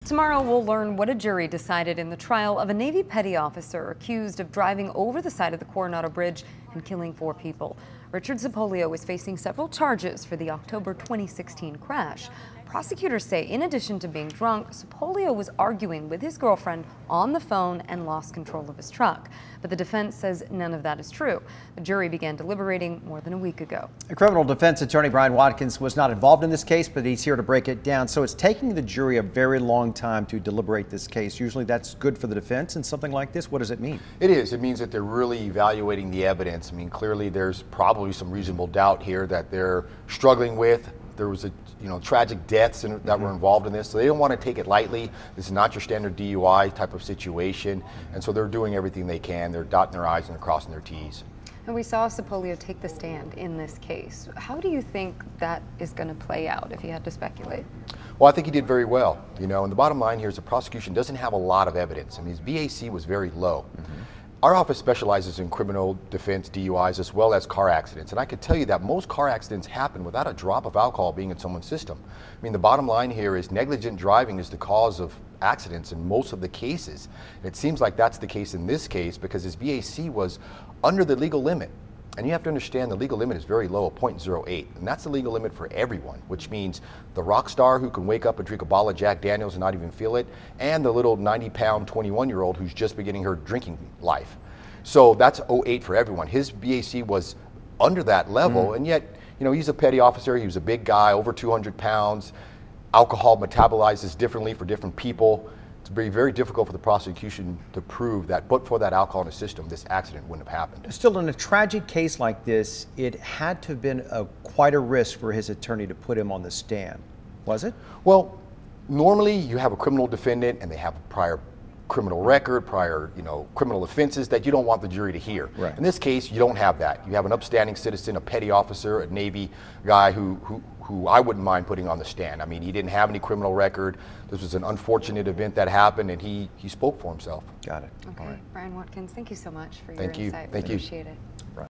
Tomorrow we'll learn what a jury decided in the trial of a Navy petty officer accused of driving over the side of the Coronado Bridge and killing 4 people. Richard Sepolio is facing several charges for the October 2016 crash. Prosecutors say in addition to being drunk, Sepolio was arguing with his girlfriend on the phone and lost control of his truck. But the defense says none of that is true. The jury began deliberating more than a week ago. A criminal defense attorney, Brian Watkins, was not involved in this case, but he's here to break it down. So it's taking the jury a very long time to deliberate this case. Usually that's good for the defense, and something like this, what does it mean? It is. It means that they're really evaluating the evidence. I mean, clearly there's probably some reasonable doubt here that they're struggling with. There was tragic deaths that were involved in this, so they don't want to take it lightly. This is not your standard DUI type of situation, and so they're doing everything they can. They're dotting their I's and they're crossing their T's. And we saw Sepolio take the stand in this case. How do you think that is going to play out, if you had to speculate? Well, I think he did very well, and the bottom line here is the prosecution doesn't have a lot of evidence. I mean, his BAC was very low. Our office specializes in criminal defense, DUIs, as well as car accidents. And I can tell you that most car accidents happen without a drop of alcohol being in someone's system. I mean, the bottom line here is negligent driving is the cause of accidents in most of the cases. And it seems like that's the case in this case because his BAC was under the legal limit. And you have to understand the legal limit is very low, 0.08. And that's the legal limit for everyone, which means the rock star who can wake up and drink a bottle of Jack Daniels and not even feel it, and the little 90-pound 21-year-old who's just beginning her drinking life. So that's 0.08 for everyone. His BAC was under that level, and yet, he's a petty officer. He was a big guy, over 200 pounds. Alcohol metabolizes differently for different people. It's very, very difficult for the prosecution to prove that, but for that alcohol in the system, this accident wouldn't have happened. Still, in a tragic case like this, it had to have been quite a risk for his attorney to put him on the stand, was it? Well, normally you have a criminal defendant and they have a prior criminal record, prior, criminal offenses that you don't want the jury to hear. Right. In this case, you don't have that. You have an upstanding citizen, a petty officer, a Navy guy who I wouldn't mind putting on the stand. I mean, he didn't have any criminal record. This was an unfortunate event that happened, and he spoke for himself. Got it. Okay, All right. Brian Watkins, thank you so much for your insight. Thank you. Appreciate it.